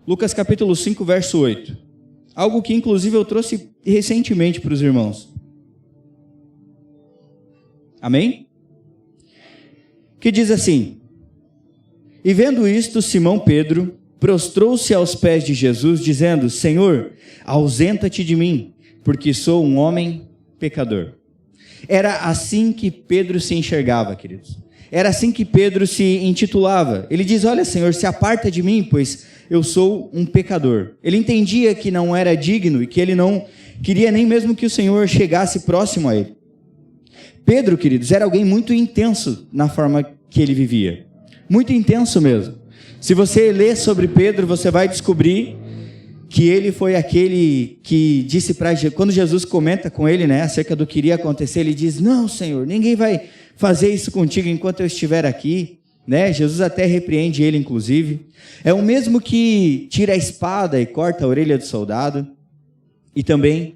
Lucas capítulo 5, verso 8. Algo que inclusive eu trouxe recentemente para os irmãos. Amém? Que diz assim: E vendo isto, Simão Pedro prostrou-se aos pés de Jesus, dizendo: Senhor, ausenta-te de mim, porque sou um homem pecador. Era assim que Pedro se enxergava, queridos. Era assim que Pedro se intitulava. Ele diz: olha, Senhor, se aparta de mim, pois eu sou um pecador. Ele entendia que não era digno e que ele não queria nem mesmo que o Senhor chegasse próximo a ele. Pedro, queridos, era alguém muito intenso na forma que ele vivia. Muito intenso mesmo. Se você ler sobre Pedro, você vai descobrir que ele foi aquele que disse para Jesus, quando Jesus comenta com ele, acerca do que iria acontecer, ele diz: não, Senhor, ninguém vai fazer isso contigo enquanto eu estiver aqui. Jesus até repreende ele, inclusive. É o mesmo que tira a espada e corta a orelha do soldado, e também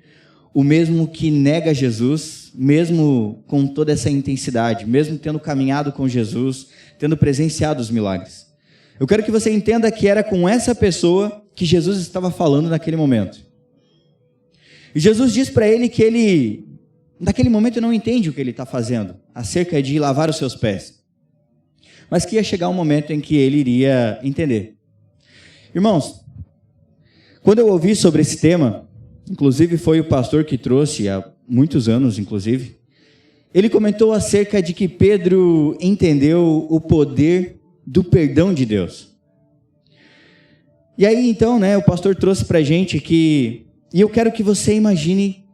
o mesmo que nega Jesus, mesmo com toda essa intensidade, mesmo tendo caminhado com Jesus, tendo presenciado os milagres. Eu quero que você entenda que era com essa pessoa que Jesus estava falando naquele momento. E Jesus diz para ele que ele, naquele momento, não entende o que ele está fazendo, acerca de lavar os seus pés. Mas que ia chegar um momento em que ele iria entender. Irmãos, quando eu ouvi sobre esse tema, inclusive foi o pastor que trouxe há muitos anos, inclusive, ele comentou acerca de que Pedro entendeu o poder do perdão de Deus. E aí então, o pastor trouxe para a gente que, e eu quero que você imagine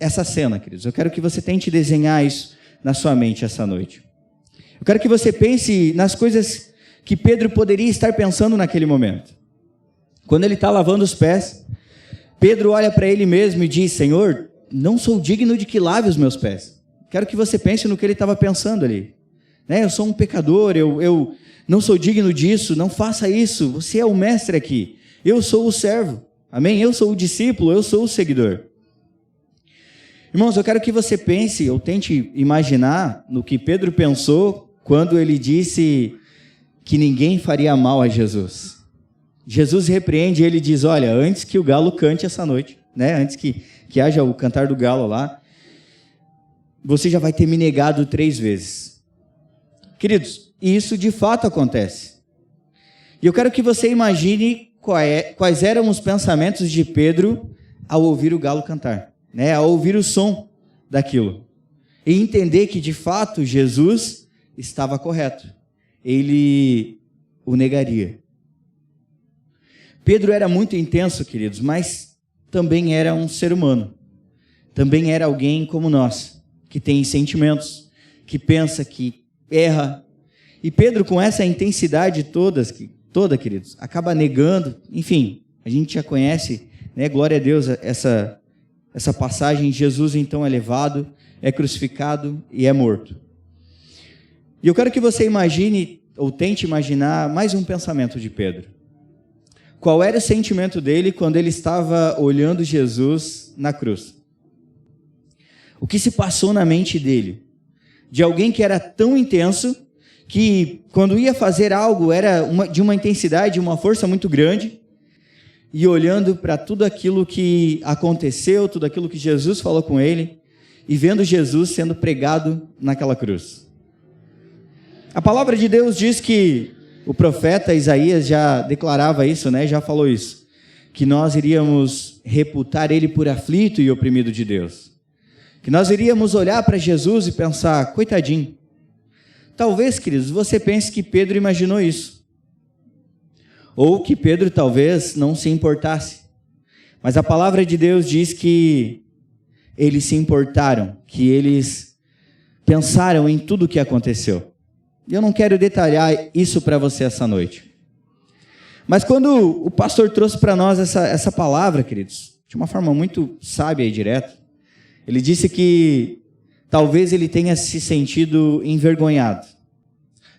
essa cena, queridos, eu quero que você tente desenhar isso na sua mente essa noite. Eu quero que você pense nas coisas que Pedro poderia estar pensando naquele momento. Quando ele está lavando os pés, Pedro olha para ele mesmo e diz: Senhor, não sou digno de que lave os meus pés. Quero que você pense no que ele estava pensando ali. Eu sou um pecador, eu não sou digno disso, não faça isso, você é o mestre aqui. Eu sou o servo, amém? Eu sou o discípulo, eu sou o seguidor. Irmãos, eu quero que você pense, ou tente imaginar no que Pedro pensou quando ele disse que ninguém faria mal a Jesus. Jesus repreende ele e diz: olha, antes que o galo cante essa noite, antes que haja o cantar do galo lá, você já vai ter me negado 3 vezes. Queridos, isso de fato acontece. E eu quero que você imagine quais eram os pensamentos de Pedro ao ouvir o galo cantar, ao ouvir o som daquilo. E entender que de fato Jesus estava correto. Ele o negaria. Pedro era muito intenso, queridos, mas também era um ser humano. Também era alguém como nós, que tem sentimentos, que pensa, que erra. E Pedro, com essa intensidade toda, queridos, acaba negando. Enfim, a gente já conhece, glória a Deus, essa passagem. Jesus então é levado, é crucificado e é morto. E eu quero que você imagine, ou tente imaginar, mais um pensamento de Pedro. Qual era o sentimento dele quando ele estava olhando Jesus na cruz? O que se passou na mente dele? De alguém que era tão intenso, que quando ia fazer algo era de uma intensidade, uma força muito grande, e olhando para tudo aquilo que aconteceu, tudo aquilo que Jesus falou com ele, e vendo Jesus sendo pregado naquela cruz. A palavra de Deus diz que o profeta Isaías já declarava isso, já falou isso, que nós iríamos reputar ele por aflito e oprimido de Deus. Que nós iríamos olhar para Jesus e pensar: coitadinho. Talvez, queridos, você pense que Pedro imaginou isso. Ou que Pedro talvez não se importasse. Mas a palavra de Deus diz que eles se importaram, que eles pensaram em tudo o que aconteceu. E eu não quero detalhar isso para você essa noite. Mas quando o pastor trouxe para nós essa palavra, queridos, de uma forma muito sábia e direta, ele disse que talvez ele tenha se sentido envergonhado.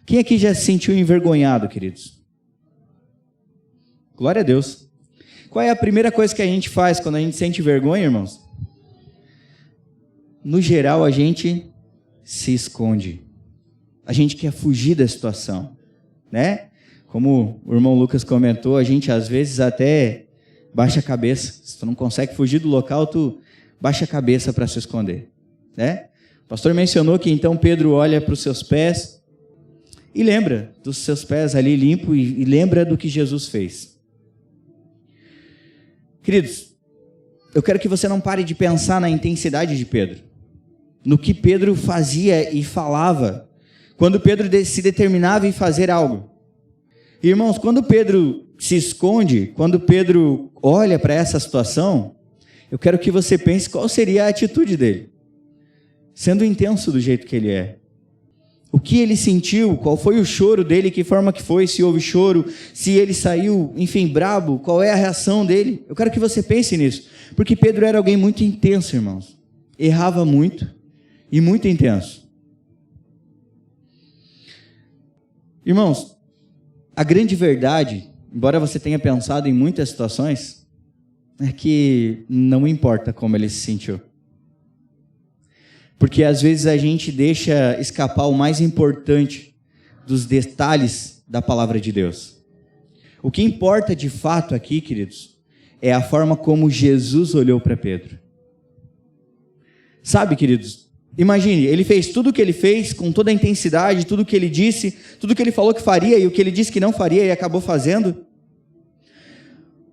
Quem aqui já se sentiu envergonhado, queridos? Glória a Deus. Qual é a primeira coisa que a gente faz quando a gente sente vergonha, irmãos? No geral, a gente se esconde. A gente quer fugir da situação, Como o irmão Lucas comentou, a gente às vezes até baixa a cabeça. Se tu não consegue fugir do local, tu baixa a cabeça para se esconder, né? O pastor mencionou que então Pedro olha para os seus pés e lembra dos seus pés ali limpos e lembra do que Jesus fez. Queridos, eu quero que você não pare de pensar na intensidade de Pedro, no que Pedro fazia e falava, quando Pedro se determinava em fazer algo. Irmãos, quando Pedro se esconde, quando Pedro olha para essa situação, eu quero que você pense qual seria a atitude dele, sendo intenso do jeito que ele é. O que ele sentiu, qual foi o choro dele, que forma que foi, se houve choro, se ele saiu, enfim, brabo, qual é a reação dele. Eu quero que você pense nisso, porque Pedro era alguém muito intenso, irmãos. Errava muito e muito intenso. Irmãos, a grande verdade, embora você tenha pensado em muitas situações, é que não importa como ele se sentiu. Porque às vezes a gente deixa escapar o mais importante dos detalhes da palavra de Deus. O que importa de fato aqui, queridos, é a forma como Jesus olhou para Pedro. Sabe, queridos, imagine, ele fez tudo o que ele fez, com toda a intensidade, tudo o que ele disse, tudo o que ele falou que faria e o que ele disse que não faria e acabou fazendo.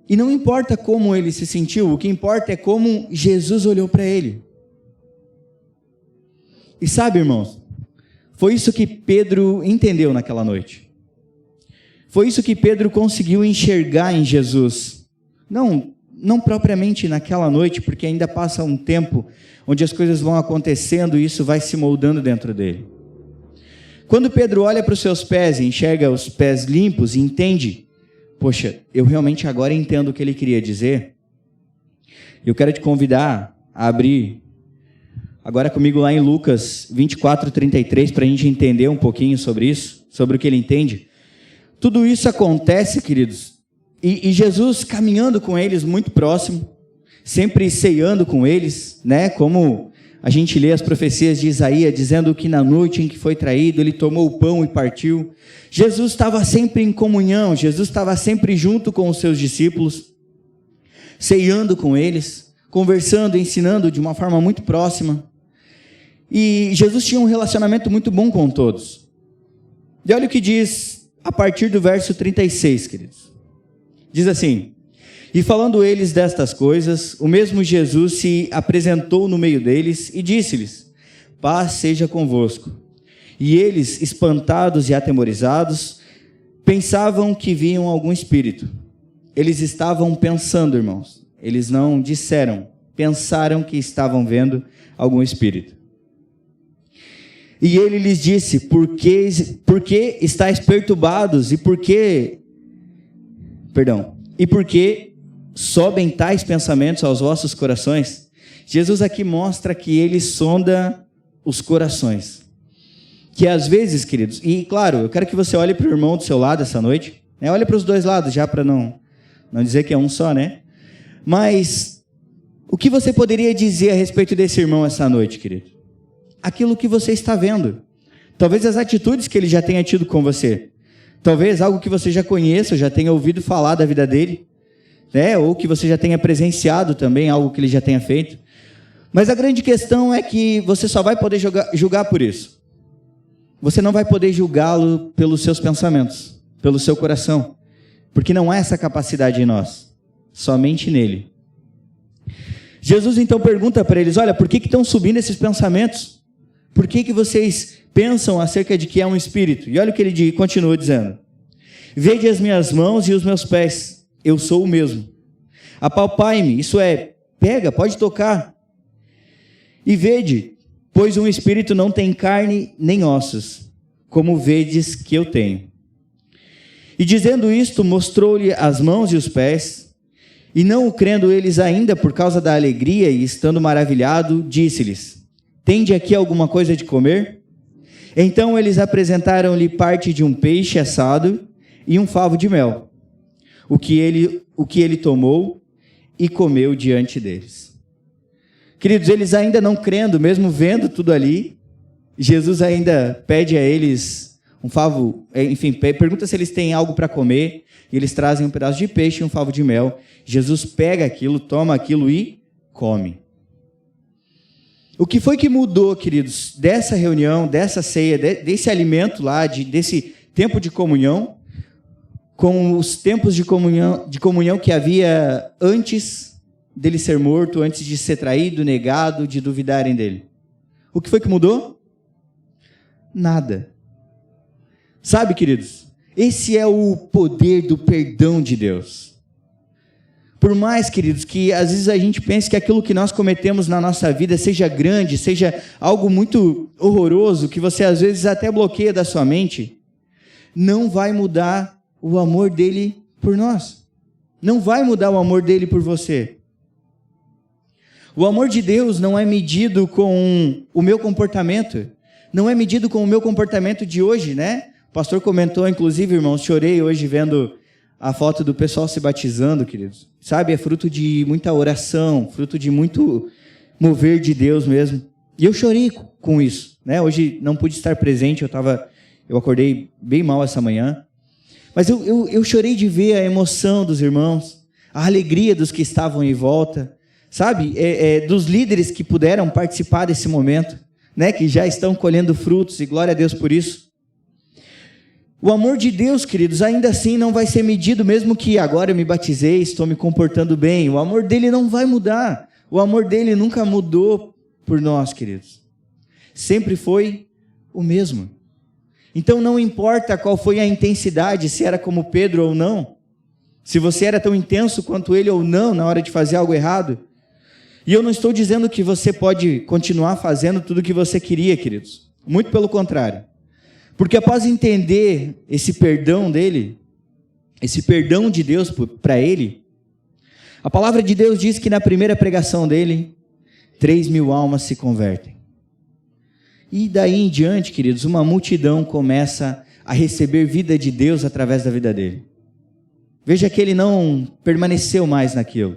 E não importa como ele se sentiu, o que importa é como Jesus olhou para ele. E sabe, irmãos, foi isso que Pedro entendeu naquela noite. Foi isso que Pedro conseguiu enxergar em Jesus. Não propriamente naquela noite, porque ainda passa um tempo onde as coisas vão acontecendo e isso vai se moldando dentro dele. Quando Pedro olha para os seus pés e enxerga os pés limpos e entende, poxa, eu realmente agora entendo o que ele queria dizer. Eu quero te convidar a abrir agora comigo lá em Lucas 24:33, para a gente entender um pouquinho sobre isso, sobre o que ele entende. Tudo isso acontece, queridos, e Jesus caminhando com eles muito próximo, sempre ceando com eles, né? Como a gente lê as profecias de Isaías, dizendo que na noite em que foi traído, ele tomou o pão e partiu. Jesus estava sempre em comunhão, Jesus estava sempre junto com os seus discípulos, ceando com eles, conversando, ensinando de uma forma muito próxima. E Jesus tinha um relacionamento muito bom com todos. E olha o que diz a partir do verso 36, queridos. Diz assim: e falando eles destas coisas, o mesmo Jesus se apresentou no meio deles e disse-lhes: paz seja convosco. E eles, espantados e atemorizados, pensavam que viam algum espírito. Eles estavam pensando, irmãos. Eles não disseram, pensaram que estavam vendo algum espírito. E ele lhes disse: por que estáis perturbados? E por que sobem tais pensamentos aos vossos corações? Jesus aqui mostra que ele sonda os corações. Que às vezes, queridos, e claro, eu quero que você olhe para o irmão do seu lado essa noite, né? Olhe para os dois lados, já para não dizer que é um só, né? Mas o que você poderia dizer a respeito desse irmão essa noite, querido? Aquilo que você está vendo. Talvez as atitudes que ele já tenha tido com você. Talvez algo que você já conheça, já tenha ouvido falar da vida dele, né? Ou que você já tenha presenciado também, algo que ele já tenha feito. Mas a grande questão é que você só vai poder julgar por isso. Você não vai poder julgá-lo pelos seus pensamentos, pelo seu coração, porque não há essa capacidade em nós, somente nele. Jesus então pergunta para eles: olha, por que estão subindo esses pensamentos? Por que vocês pensam acerca de que é um espírito? E olha o que ele continua dizendo: vede as minhas mãos e os meus pés, eu sou o mesmo. Apalpai-me, isso é, pega, pode tocar. E vede, pois um espírito não tem carne nem ossos, como vedes que eu tenho. E dizendo isto, mostrou-lhe as mãos e os pés, e não o crendo eles ainda por causa da alegria e estando maravilhado, disse-lhes: tende aqui alguma coisa de comer? Então eles apresentaram-lhe parte de um peixe assado e um favo de mel, o que ele tomou e comeu diante deles. Queridos, eles ainda não crendo, mesmo vendo tudo ali, Jesus ainda pede a eles enfim, pergunta se eles têm algo para comer, e eles trazem um pedaço de peixe e um favo de mel. Jesus pega aquilo, toma aquilo e come. O que foi que mudou, queridos, dessa reunião, dessa ceia, desse alimento lá, desse tempo de comunhão, com os tempos de comunhão que havia antes dele ser morto, antes de ser traído, negado, de duvidarem dele? O que foi que mudou? Nada. Sabe, queridos, esse é o poder do perdão de Deus. Por mais, queridos, que às vezes a gente pense que aquilo que nós cometemos na nossa vida seja grande, seja algo muito horroroso, que você às vezes até bloqueia da sua mente, não vai mudar o amor dele por nós. Não vai mudar o amor dele por você. O amor de Deus não é medido com o meu comportamento, não é medido com o meu comportamento de hoje, né? O pastor comentou, inclusive, irmãos, chorei hoje vendo a foto do pessoal se batizando, queridos. Sabe, é fruto de muita oração, fruto de muito mover de Deus mesmo. E eu chorei com isso, né? Hoje não pude estar presente, eu acordei bem mal essa manhã. Mas eu chorei de ver a emoção dos irmãos, a alegria dos que estavam em volta, sabe? Dos líderes que puderam participar desse momento, né? Que já estão colhendo frutos, e glória a Deus por isso. O amor de Deus, queridos, ainda assim não vai ser medido, mesmo que agora eu me batizei, estou me comportando bem. O amor dele não vai mudar. O amor dele nunca mudou por nós, queridos. Sempre foi o mesmo. Então não importa qual foi a intensidade, se era como Pedro ou não, se você era tão intenso quanto ele ou não na hora de fazer algo errado. E eu não estou dizendo que você pode continuar fazendo tudo o que você queria, queridos. Muito pelo contrário. Porque após entender esse perdão dele, esse perdão de Deus para ele, a palavra de Deus diz que na primeira pregação dele, 3.000 almas se convertem. E daí em diante, queridos, uma multidão começa a receber vida de Deus através da vida dele. Veja que ele não permaneceu mais naquilo.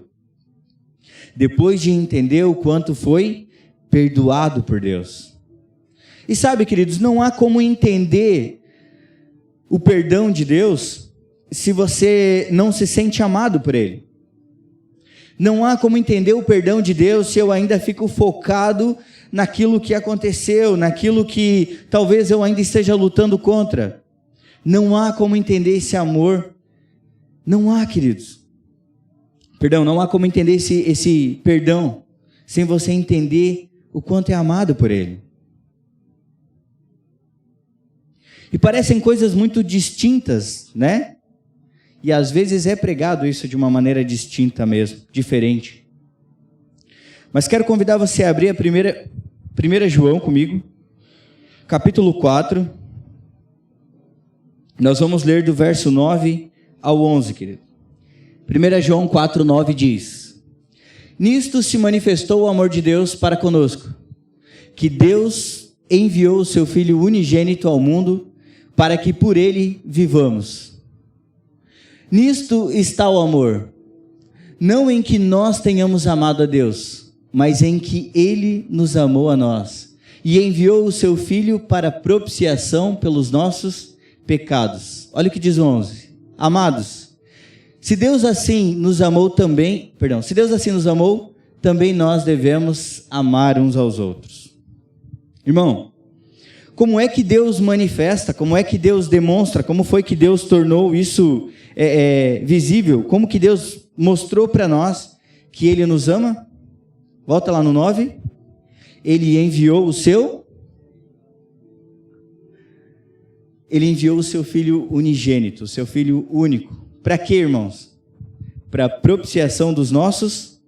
Depois de entender o quanto foi perdoado por Deus. E sabe, queridos, não há como entender o perdão de Deus se você não se sente amado por Ele. Não há como entender o perdão de Deus se eu ainda fico focado naquilo que aconteceu, naquilo que talvez eu ainda esteja lutando contra. Não há como entender esse amor. Não há, queridos. Não há como entender esse perdão sem você entender o quanto é amado por Ele. E parecem coisas muito distintas, né? E às vezes é pregado isso de uma maneira distinta mesmo, diferente. Mas quero convidar você a abrir a 1 João comigo, capítulo 4. Nós vamos ler do verso 9 ao 11, querido. 1 João 4, 9 diz: Nisto se manifestou o amor de Deus para conosco, que Deus enviou o seu Filho unigênito ao mundo, para que por ele vivamos. Nisto está o amor, não em que nós tenhamos amado a Deus, mas em que ele nos amou a nós, e enviou o seu Filho para propiciação pelos nossos pecados. Olha o que diz o 11. Amados, se Deus assim nos amou, também nós devemos amar uns aos outros. Irmão, como é que Deus manifesta, como é que Deus demonstra, como foi que Deus tornou isso visível, como que Deus mostrou para nós que Ele nos ama? Volta lá no 9. Ele enviou o seu Filho unigênito, o seu Filho único. Para quê, irmãos? Para propiciação dos nossos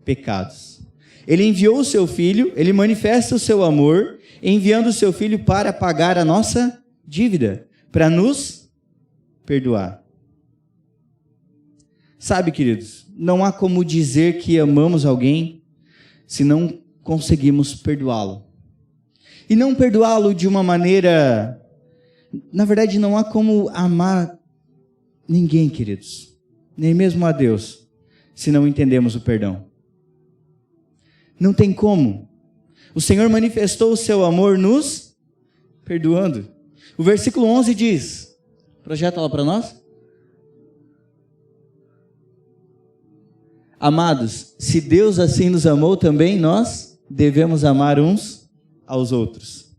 pecados. Ele enviou o seu Filho, Ele manifesta o seu amor, enviando o seu Filho para pagar a nossa dívida, para nos perdoar. Sabe, queridos, não há como dizer que amamos alguém se não conseguimos perdoá-lo. E não perdoá-lo de uma maneira... Na verdade, não há como amar ninguém, queridos, nem mesmo a Deus, se não entendemos o perdão. Não tem como. O Senhor manifestou o seu amor nos perdoando. O versículo 11 diz, projeta lá para nós. Amados, se Deus assim nos amou, também nós devemos amar uns aos outros.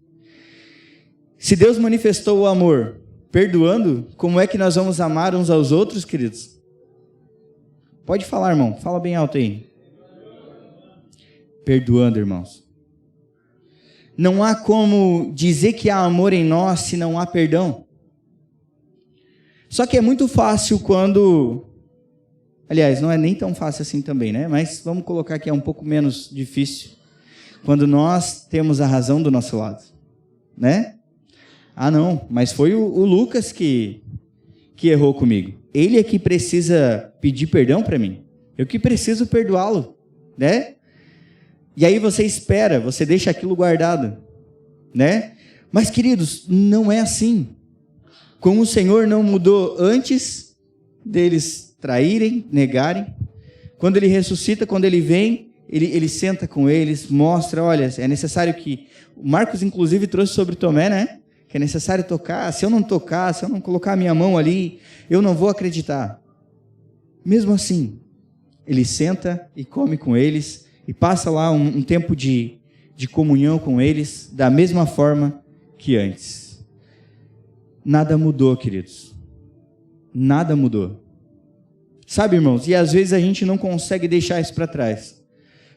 Se Deus manifestou o amor perdoando, como é que nós vamos amar uns aos outros, queridos? Pode falar, irmão. Fala bem alto aí. Perdoando, irmãos. Não há como dizer que há amor em nós se não há perdão. Só que é muito fácil quando... Aliás, não é nem tão fácil assim também, né? Mas vamos colocar que é um pouco menos difícil. Quando nós temos a razão do nosso lado, né? Ah, não, mas foi o Lucas que errou comigo. Ele é que precisa pedir perdão para mim. Eu que preciso perdoá-lo, né? E aí você espera, você deixa aquilo guardado, né? Mas, queridos, não é assim. Como o Senhor não mudou antes deles traírem, negarem, quando Ele ressuscita, quando Ele vem, Ele senta com eles, mostra, olha, é necessário que... O Marcos, inclusive, trouxe sobre Tomé, né? Que é necessário tocar, se eu não tocar, se eu não colocar a minha mão ali, eu não vou acreditar. Mesmo assim, Ele senta e come com eles, e passa lá um tempo de comunhão com eles, da mesma forma que antes. Nada mudou, queridos. Nada mudou. Sabe, irmãos, e às vezes a gente não consegue deixar isso para trás.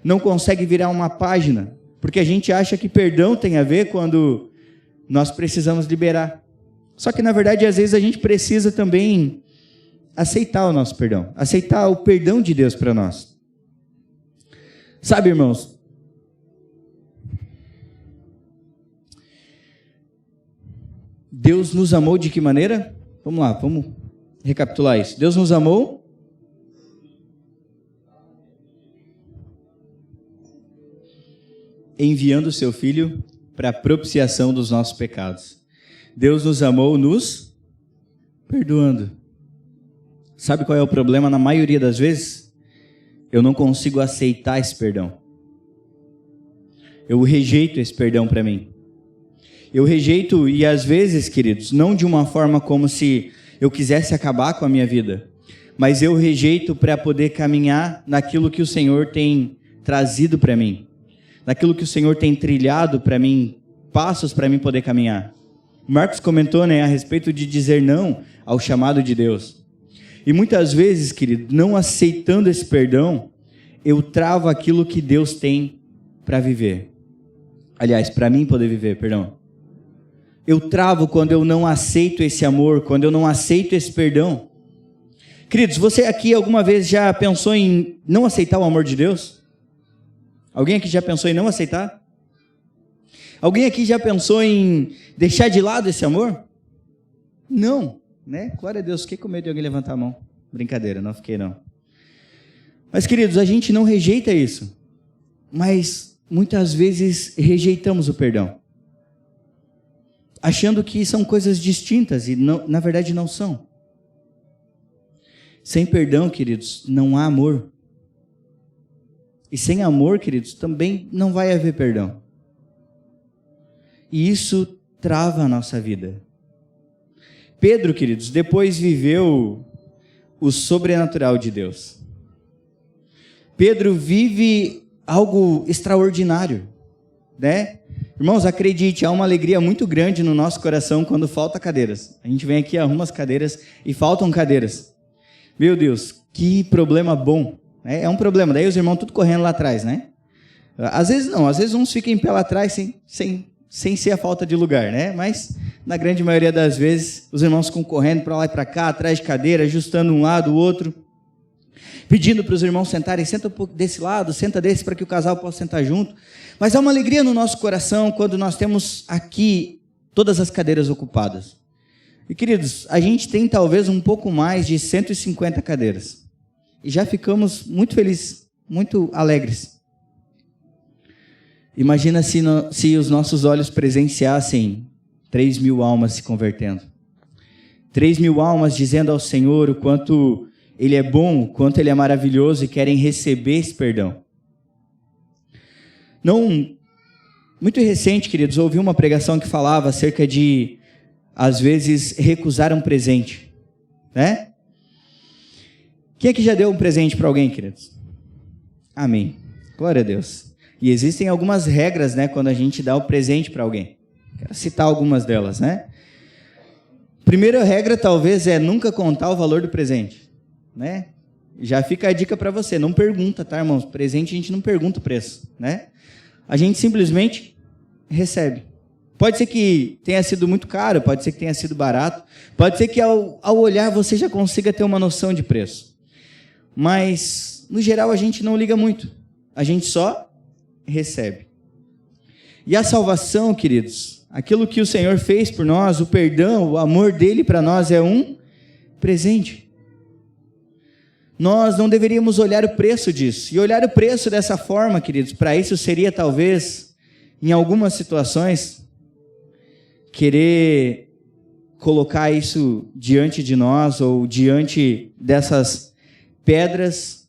Não consegue virar uma página, porque a gente acha que perdão tem a ver quando nós precisamos liberar. Só que, na verdade, às vezes a gente precisa também aceitar o nosso perdão, aceitar o perdão de Deus para nós. Sabe, irmãos, Deus nos amou de que maneira? Vamos lá, vamos recapitular isso. Deus nos amou enviando o seu Filho para a propiciação dos nossos pecados. Deus nos amou nos perdoando. Sabe qual é o problema na maioria das vezes? Eu não consigo aceitar esse perdão. Eu rejeito esse perdão para mim. Eu rejeito, e às vezes, queridos, não de uma forma como se eu quisesse acabar com a minha vida, mas eu rejeito para poder caminhar naquilo que o Senhor tem trazido para mim, naquilo que o Senhor tem trilhado para mim, passos para mim poder caminhar. Marcos comentou, né, a respeito de dizer não ao chamado de Deus. E muitas vezes, querido, não aceitando esse perdão, eu travo aquilo que Deus tem para viver. Aliás, para mim poder viver, perdão. Eu travo quando eu não aceito esse amor, quando eu não aceito esse perdão. Queridos, você aqui alguma vez já pensou em não aceitar o amor de Deus? Alguém aqui já pensou em não aceitar? Alguém aqui já pensou em deixar de lado esse amor? Não, né? Glória a Deus, fiquei com medo de alguém levantar a mão. Brincadeira, não fiquei não. Mas, queridos, a gente não rejeita isso. Mas, muitas vezes, rejeitamos o perdão. Achando que são coisas distintas e, não, na verdade, não são. Sem perdão, queridos, não há amor. E sem amor, queridos, também não vai haver perdão. E isso trava a nossa vida. Pedro, queridos, depois viveu o sobrenatural de Deus. Pedro vive algo extraordinário, né? Irmãos, acredite, há uma alegria muito grande no nosso coração quando falta cadeiras. A gente vem aqui, arruma as cadeiras e faltam cadeiras. Meu Deus, que problema bom. É um problema, daí os irmãos tudo correndo lá atrás, né? Às vezes não, às vezes uns ficam em pé lá atrás sem ser a falta de lugar, né? Mas na grande maioria das vezes os irmãos ficam correndo para lá e para cá, atrás de cadeira, ajustando um lado, o outro, pedindo para os irmãos sentarem, senta um pouco desse lado, senta desse para que o casal possa sentar junto. Mas há uma alegria no nosso coração quando nós temos aqui todas as cadeiras ocupadas. E queridos, a gente tem talvez um pouco mais de 150 cadeiras. E já ficamos muito felizes, muito alegres. Imagina se os nossos olhos presenciassem 3.000 almas se convertendo. 3.000 almas dizendo ao Senhor o quanto Ele é bom, o quanto Ele é maravilhoso e querem receber esse perdão. Não, muito recente, queridos, ouvi uma pregação que falava acerca de às vezes, recusar um presente, né? Quem é que já deu um presente para alguém, queridos? Amém. Glória a Deus. E existem algumas regras, né, quando a gente dá o presente para alguém. Quero citar algumas delas, né? Primeira regra, talvez, é nunca contar o valor do presente, né? Já fica a dica para você, não pergunta, tá, irmãos? Presente a gente não pergunta o preço, né? A gente simplesmente recebe. Pode ser que tenha sido muito caro, pode ser que tenha sido barato, pode ser que ao olhar você já consiga ter uma noção de preço. Mas, no geral, a gente não liga muito. A gente só recebe. E a salvação, queridos, aquilo que o Senhor fez por nós, o perdão, o amor dele para nós é um presente. Nós não deveríamos olhar o preço disso. E olhar o preço dessa forma, queridos, para isso seria talvez, em algumas situações, querer colocar isso diante de nós ou diante dessas pedras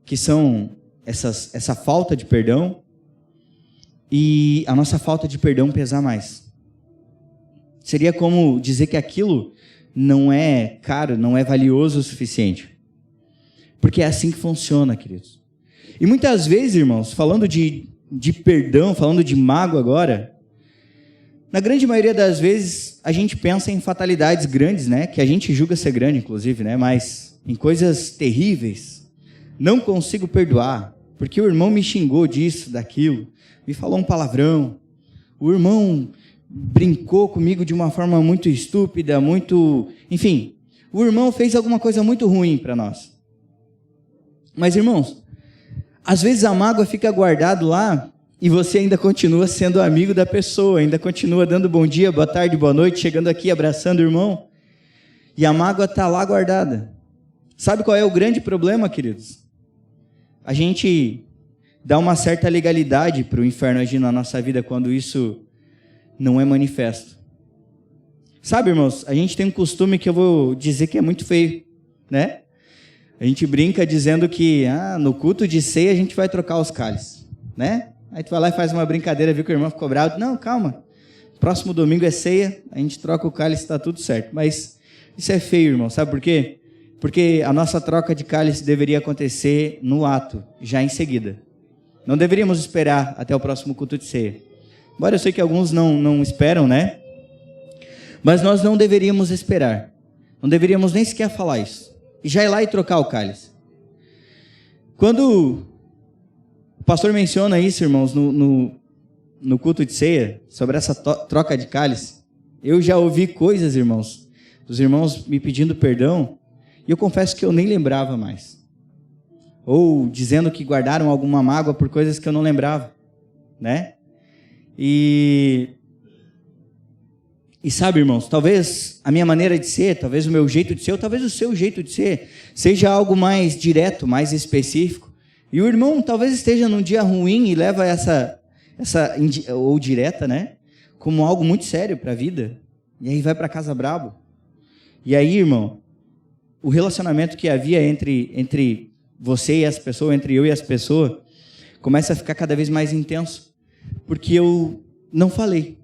que são essa falta de perdão e a nossa falta de perdão pesar mais. Seria como dizer que aquilo não é caro, não é valioso o suficiente. Porque é assim que funciona, queridos. E muitas vezes, irmãos, falando de perdão, falando de mágoa agora, na grande maioria das vezes a gente pensa em fatalidades grandes, né? Que a gente julga ser grande, inclusive, né? Mas em coisas terríveis. Não consigo perdoar, porque o irmão me xingou disso, daquilo, me falou um palavrão. O irmão brincou comigo de uma forma muito estúpida, muito... Enfim, o irmão fez alguma coisa muito ruim para nós. Mas, irmãos, às vezes a mágoa fica guardada lá e você ainda continua sendo amigo da pessoa, ainda continua dando bom dia, boa tarde, boa noite, chegando aqui, abraçando o irmão. E a mágoa está lá guardada. Sabe qual é o grande problema, queridos? A gente dá uma certa legalidade para o inferno agir na nossa vida quando isso não é manifesto. Sabe, irmãos, a gente tem um costume que eu vou dizer que é muito feio, né? A gente brinca dizendo que no culto de ceia a gente vai trocar os cálices, né? Aí tu vai lá e faz uma brincadeira, viu que o irmão ficou bravo. Não, calma. Próximo domingo é ceia, a gente troca o cálice, está tudo certo. Mas isso é feio, irmão. Sabe por quê? Porque a nossa troca de cálice deveria acontecer no ato, já em seguida. Não deveríamos esperar até o próximo culto de ceia. Embora eu sei que alguns não esperam, né? Mas nós não deveríamos esperar. Não deveríamos nem sequer falar isso. E já ir lá e trocar o cálice. Quando o pastor menciona isso, irmãos, no culto de ceia, sobre essa troca de cálice, eu já ouvi coisas, irmãos, dos irmãos me pedindo perdão, e eu confesso que eu nem lembrava mais. Ou dizendo que guardaram alguma mágoa por coisas que eu não lembrava, né? E sabe, irmãos, talvez a minha maneira de ser, talvez o meu jeito de ser, ou talvez o seu jeito de ser, seja algo mais direto, mais específico. E o irmão talvez esteja num dia ruim e leva essa ou direta, né? Como algo muito sério para a vida. E aí vai para casa brabo. E aí, irmão, o relacionamento que havia entre você e as pessoas, entre eu e as pessoas, começa a ficar cada vez mais intenso. Porque eu não falei.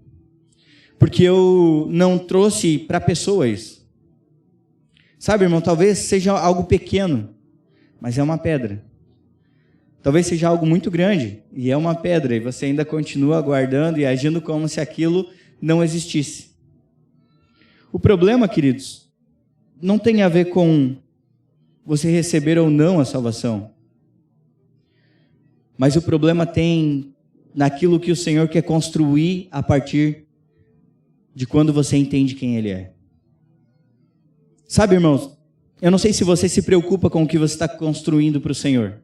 Porque eu não trouxe para a pessoa isso. Sabe, irmão, talvez seja algo pequeno, mas é uma pedra. Talvez seja algo muito grande, e é uma pedra, e você ainda continua guardando e agindo como se aquilo não existisse. O problema, queridos, não tem a ver com você receber ou não a salvação. Mas o problema tem naquilo que o Senhor quer construir a partir de quando você entende quem Ele é. Sabe, irmãos, eu não sei se você se preocupa com o que você está construindo para o Senhor.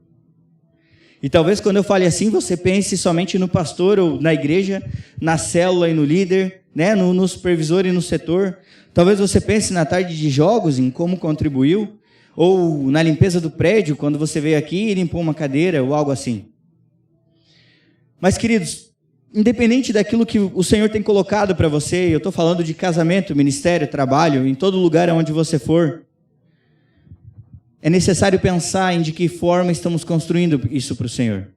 E talvez quando eu fale assim, você pense somente no pastor ou na igreja, na célula e no líder, né? no supervisor e no setor. Talvez você pense na tarde de jogos, em como contribuiu, ou na limpeza do prédio, quando você veio aqui e limpou uma cadeira, ou algo assim. Mas, queridos, independente daquilo que o Senhor tem colocado para você, eu estou falando de casamento, ministério, trabalho, em todo lugar onde você for, é necessário pensar em de que forma estamos construindo isso para o Senhor.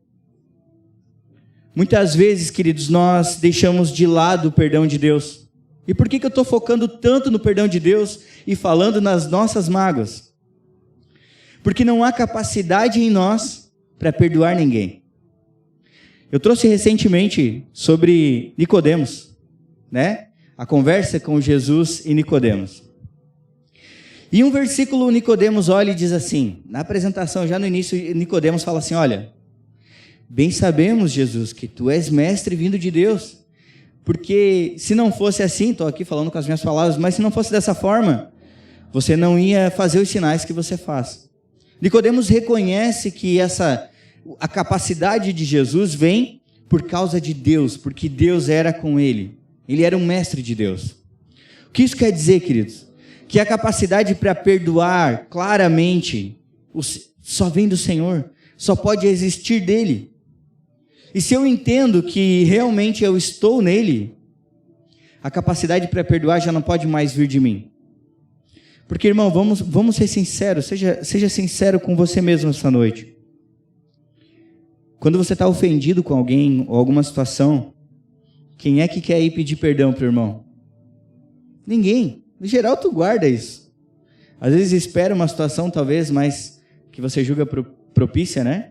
Muitas vezes, queridos, nós deixamos de lado o perdão de Deus, E por que eu estou focando tanto no perdão de Deus e falando nas nossas mágoas? Porque não há capacidade em nós para perdoar ninguém. Eu trouxe recentemente sobre Nicodemos, né? A conversa com Jesus e Nicodemos. E um versículo, Nicodemos olha e diz assim, na apresentação, já no início, Nicodemos fala assim, olha, bem sabemos, Jesus, que tu és mestre vindo de Deus, porque se não fosse assim, estou aqui falando com as minhas palavras, mas se não fosse dessa forma, você não ia fazer os sinais que você faz. Nicodemos reconhece que a capacidade de Jesus vem por causa de Deus, porque Deus era com ele. Ele era um mestre de Deus. O que isso quer dizer, queridos? Que a capacidade para perdoar claramente só vem do Senhor, só pode existir dele. E se eu entendo que realmente eu estou nele, a capacidade para perdoar já não pode mais vir de mim. Porque, irmão, vamos ser sinceros, seja sincero com você mesmo essa noite. Quando você está ofendido com alguém ou alguma situação, quem é que quer ir pedir perdão para o irmão? Ninguém. No geral, tu guarda isso. Às vezes espera uma situação, talvez, mais que você julga propícia, né?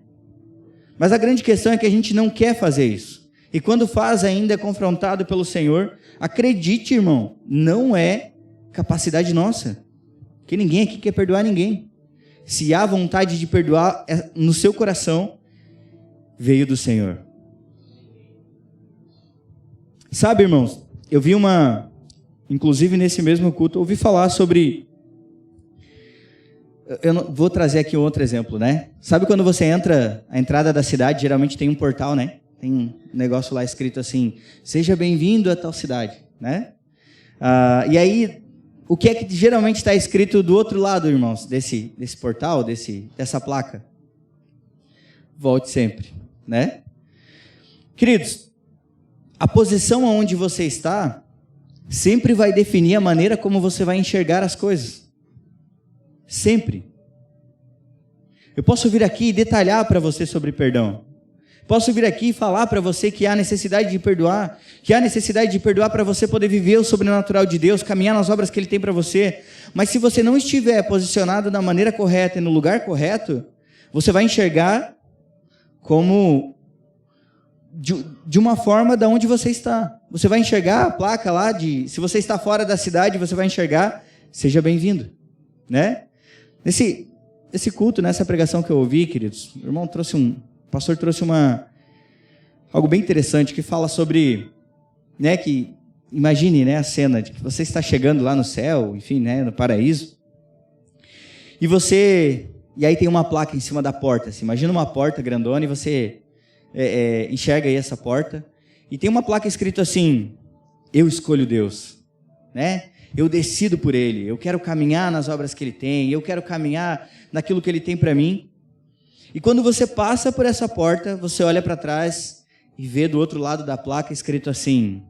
Mas a grande questão é que a gente não quer fazer isso. E quando faz, ainda é confrontado pelo Senhor. Acredite, irmão, não é capacidade nossa. Porque ninguém aqui quer perdoar ninguém. Se há vontade de perdoar no seu coração, veio do Senhor. Sabe, irmãos, eu vi inclusive nesse mesmo culto, ouvi falar sobre... vou trazer aqui outro exemplo, né? Sabe quando você entra, a entrada da cidade, geralmente tem um portal, né? Tem um negócio lá escrito assim, seja bem-vindo a tal cidade, né? E aí, o que é que geralmente está escrito do outro lado, irmãos, desse portal, dessa placa? Volte sempre, né? Queridos, a posição onde você está sempre vai definir a maneira como você vai enxergar as coisas. Sempre. Eu posso vir aqui e detalhar para você sobre perdão. Posso vir aqui e falar para você que há necessidade de perdoar, para você poder viver o sobrenatural de Deus, caminhar nas obras que Ele tem para você. Mas se você não estiver posicionado da maneira correta e no lugar correto, você vai enxergar como de uma forma da onde você está. Você vai enxergar a placa lá se você está fora da cidade, você vai enxergar, seja bem-vindo, né? Nesse culto, nessa pregação que eu ouvi, queridos, o pastor trouxe algo bem interessante que fala sobre, né, que imagine, né, a cena de que você está chegando lá no céu, enfim, né, no paraíso, e aí tem uma placa em cima da porta, assim, imagina uma porta grandona e você enxerga aí essa porta, e tem uma placa escrito assim, eu escolho Deus, né? Eu decido por Ele, eu quero caminhar nas obras que Ele tem, eu quero caminhar naquilo que Ele tem para mim. E quando você passa por essa porta, você olha para trás e vê do outro lado da placa escrito assim,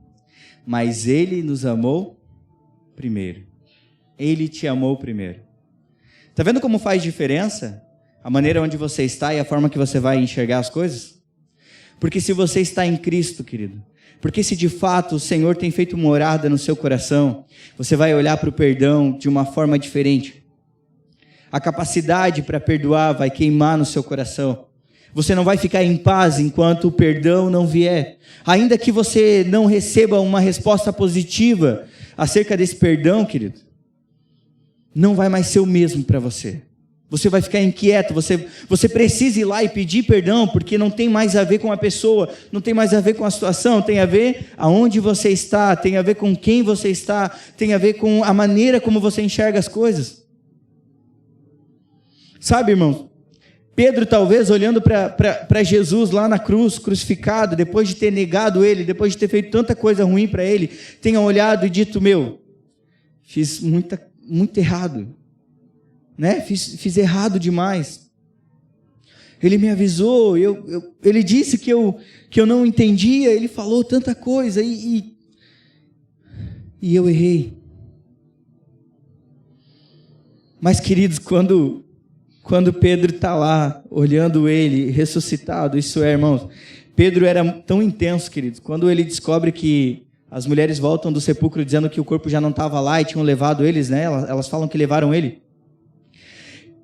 mas Ele nos amou primeiro. Ele te amou primeiro. Está vendo como faz diferença a maneira onde você está e a forma que você vai enxergar as coisas? Porque se você está em Cristo, querido, porque se de fato o Senhor tem feito morada no seu coração, você vai olhar para o perdão de uma forma diferente. A capacidade para perdoar vai queimar no seu coração. Você não vai ficar em paz enquanto o perdão não vier. Ainda que você não receba uma resposta positiva acerca desse perdão, querido, não vai mais ser o mesmo para você. Você vai ficar inquieto, você precisa ir lá e pedir perdão, porque não tem mais a ver com a pessoa, não tem mais a ver com a situação, tem a ver aonde você está, tem a ver com quem você está, tem a ver com a maneira como você enxerga as coisas. Sabe, irmãos, Pedro talvez olhando para Jesus lá na cruz, crucificado, depois de ter negado Ele, depois de ter feito tanta coisa ruim para Ele, tenha olhado e dito, fiz muito errado. Né? Fiz errado demais. Ele me avisou, ele disse que eu não entendia, ele falou tanta coisa e eu errei. Mas, queridos, quando Pedro está lá, olhando ele ressuscitado, isso é, irmãos, Pedro era tão intenso, queridos, quando ele descobre que As mulheres voltam do sepulcro dizendo que o corpo já não estava lá e tinham levado eles, né? Elas falam que levaram ele.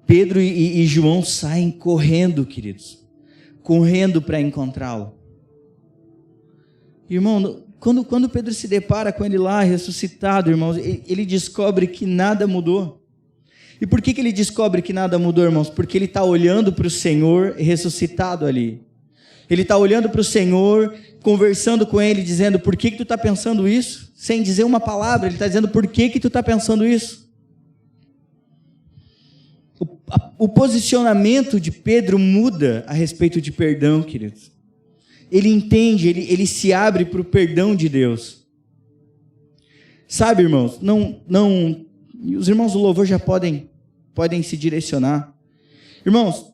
Pedro e João saem correndo, queridos. Correndo para encontrá-lo. Irmão, quando Pedro se depara com ele lá, ressuscitado, irmãos, ele descobre que nada mudou. E por que ele descobre que nada mudou, irmãos? Porque ele está olhando para o Senhor ressuscitado ali. Ele está olhando para o Senhor, conversando com ele, dizendo, por que tu está pensando isso? Sem dizer uma palavra, ele está dizendo, por que tu está pensando isso? O posicionamento de Pedro muda a respeito de perdão, queridos. Ele entende, ele se abre para o perdão de Deus. Sabe, irmãos, os irmãos do louvor já podem se direcionar. Irmãos,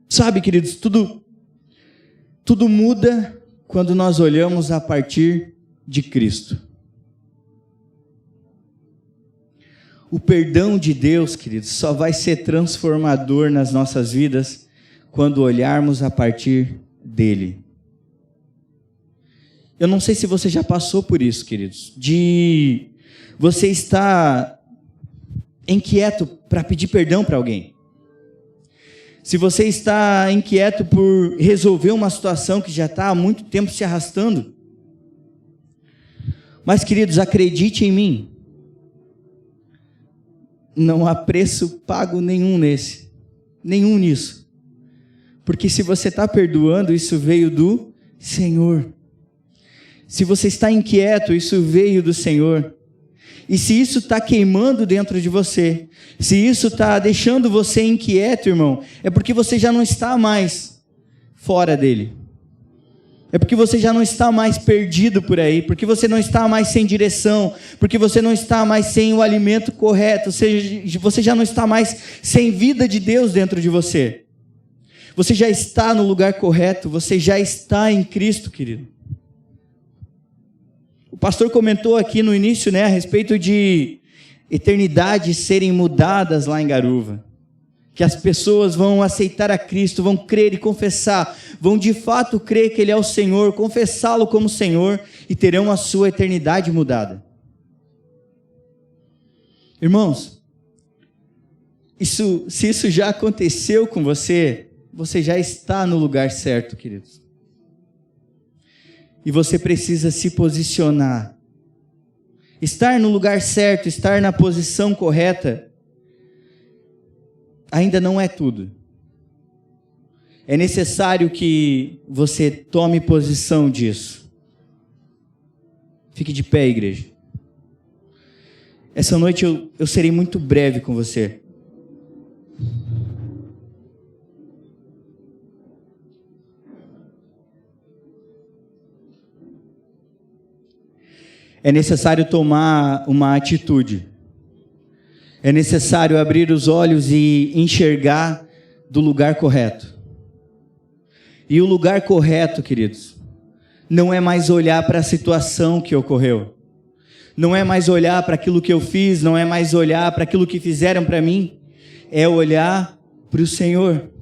sabe, queridos, tudo muda quando nós olhamos a partir de Cristo. O perdão de Deus, queridos, só vai ser transformador nas nossas vidas quando olharmos a partir dele. Eu não sei se você já passou por isso, queridos, de você estar inquieto para pedir perdão para alguém. Se você está inquieto por resolver uma situação que já está há muito tempo se arrastando. Mas, queridos, acredite em mim. Não há preço pago nenhum nisso. Porque se você está perdoando, isso veio do Senhor. Se você está inquieto, isso veio do Senhor. E se isso está queimando dentro de você, se isso está deixando você inquieto, irmão, é porque você já não está mais fora dele. É porque você já não está mais perdido por aí, porque você não está mais sem direção, porque você não está mais sem o alimento correto, ou seja, você já não está mais sem vida de Deus dentro de você. Você já está no lugar correto, você já está em Cristo, querido. O pastor comentou aqui no início, né, a respeito de eternidades serem mudadas lá em Garuva. Que as pessoas vão aceitar a Cristo, vão crer e confessar, vão de fato crer que Ele é o Senhor, confessá-lo como Senhor e terão a sua eternidade mudada. Irmãos, se isso já aconteceu com você, você já está no lugar certo, queridos. E você precisa se posicionar. Estar no lugar certo, estar na posição correta, ainda não é tudo. É necessário que você tome posição disso. Fique de pé, igreja. Essa noite eu serei muito breve com você. É necessário tomar uma atitude. É necessário abrir os olhos e enxergar do lugar correto. E o lugar correto, queridos, não é mais olhar para a situação que ocorreu. Não é mais olhar para aquilo que eu fiz, não é mais olhar para aquilo que fizeram para mim. É olhar para o Senhor.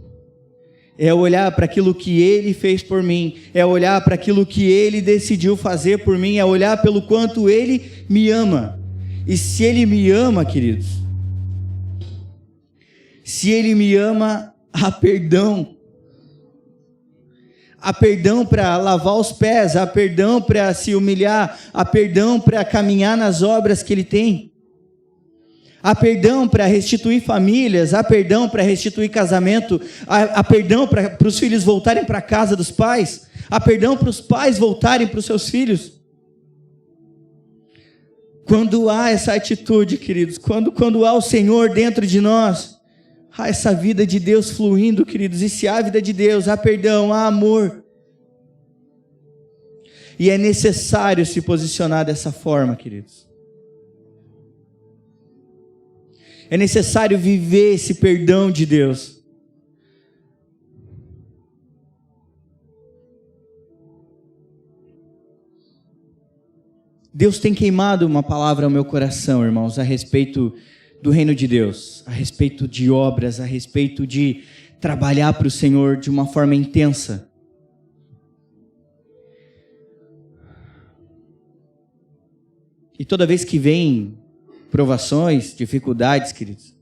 É olhar para aquilo que Ele fez por mim. É olhar para aquilo que Ele decidiu fazer por mim. É olhar pelo quanto Ele me ama. E se Ele me ama, queridos, se Ele me ama, há perdão. Há perdão para lavar os pés, há perdão para se humilhar, há perdão para caminhar nas obras que Ele tem. Há perdão para restituir famílias, há perdão para restituir casamento, há perdão para os filhos voltarem para a casa dos pais, há perdão para os pais voltarem para os seus filhos. Quando há essa atitude, queridos, quando há o Senhor dentro de nós, há essa vida de Deus fluindo, queridos, e se há a vida de Deus, há perdão, há amor. E é necessário se posicionar dessa forma, queridos. É necessário viver esse perdão de Deus. Deus tem queimado uma palavra ao meu coração, irmãos, a respeito do reino de Deus, a respeito de obras, a respeito de trabalhar para o Senhor de uma forma intensa. E toda vez que vem provações, dificuldades, queridos,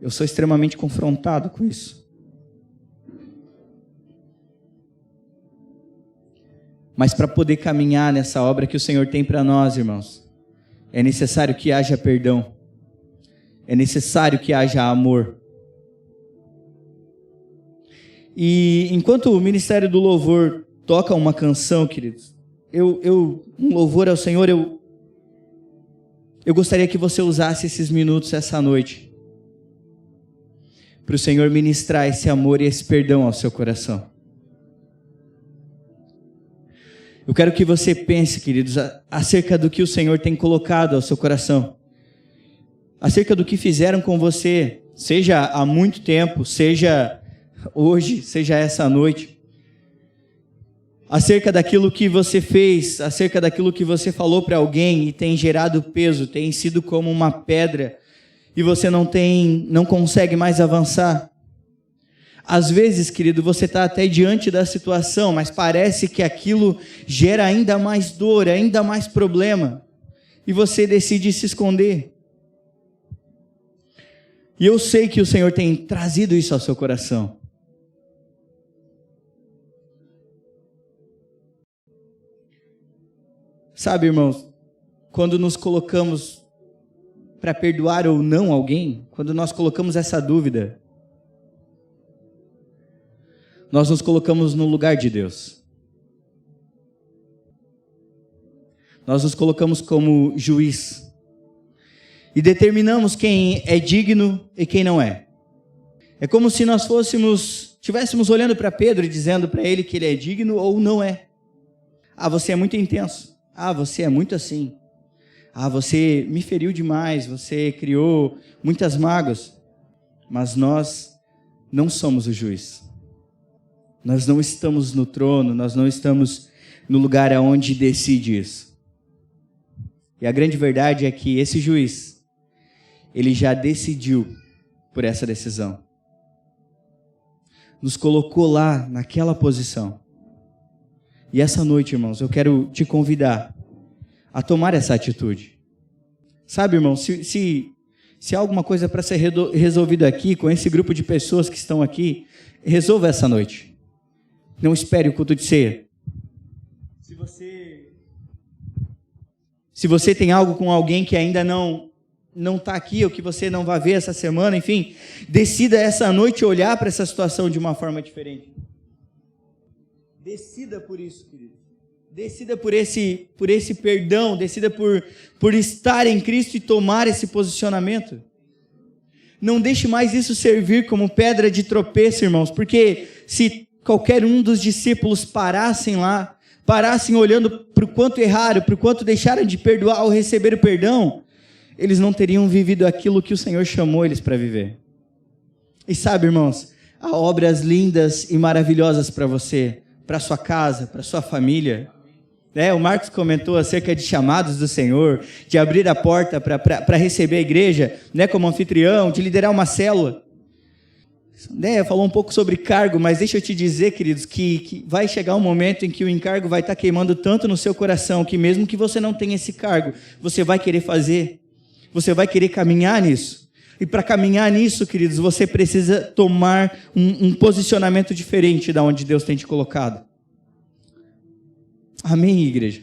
eu sou extremamente confrontado com isso. Mas para poder caminhar nessa obra que o Senhor tem para nós, irmãos, é necessário que haja perdão. É necessário que haja amor. E enquanto o Ministério do Louvor toca uma canção, queridos, um louvor ao Senhor, eu gostaria que você usasse esses minutos essa noite para o Senhor ministrar esse amor e esse perdão ao seu coração. Eu quero que você pense, queridos, acerca do que o Senhor tem colocado ao seu coração. Acerca do que fizeram com você, seja há muito tempo, seja hoje, seja essa noite. Acerca daquilo que você fez, acerca daquilo que você falou para alguém e tem gerado peso, tem sido como uma pedra e você não consegue mais avançar. Às vezes, querido, você está até diante da situação, mas parece que aquilo gera ainda mais dor, ainda mais problema, e você decide se esconder. E eu sei que o Senhor tem trazido isso ao seu coração. Sabe, irmãos, quando nos colocamos para perdoar ou não alguém, quando nós colocamos essa dúvida, nós nos colocamos no lugar de Deus. Nós nos colocamos como juiz. E determinamos quem é digno e quem não é. É como se nós estivéssemos olhando para Pedro e dizendo para ele que ele é digno ou não é. Ah, você é muito intenso. Ah, você é muito assim. Ah, você me feriu demais, você criou muitas mágoas. Mas nós não somos o juiz. Nós não estamos no trono, nós não estamos no lugar aonde decide isso. E a grande verdade é que esse juiz, ele já decidiu por essa decisão. Nos colocou lá, naquela posição. E essa noite, irmãos, eu quero te convidar a tomar essa atitude. Sabe, irmão, se há alguma coisa para ser resolvida aqui, com esse grupo de pessoas que estão aqui, resolva essa noite. Não espere o culto de ceia. Se você tem algo com alguém que ainda não está aqui, ou que você não vai ver essa semana, enfim, decida essa noite olhar para essa situação de uma forma diferente. Decida por isso, querido. Decida por esse perdão, decida por estar em Cristo e tomar esse posicionamento. Não deixe mais isso servir como pedra de tropeço, irmãos, porque se qualquer um dos discípulos parassem olhando para o quanto erraram, para o quanto deixaram de perdoar ou receber o perdão, eles não teriam vivido aquilo que o Senhor chamou eles para viver. E sabe, irmãos, há obras lindas e maravilhosas para você, para sua casa, para sua família. O Marcos comentou acerca de chamados do Senhor, de abrir a porta para receber a igreja, como anfitrião, de liderar uma célula. Falou um pouco sobre cargo, mas deixa eu te dizer, queridos, que vai chegar um momento em que o encargo vai estar queimando tanto no seu coração, que mesmo que você não tenha esse cargo, você vai querer fazer, você vai querer caminhar nisso. E para caminhar nisso, queridos, você precisa tomar um posicionamento diferente da onde Deus tem te colocado. Amém, igreja?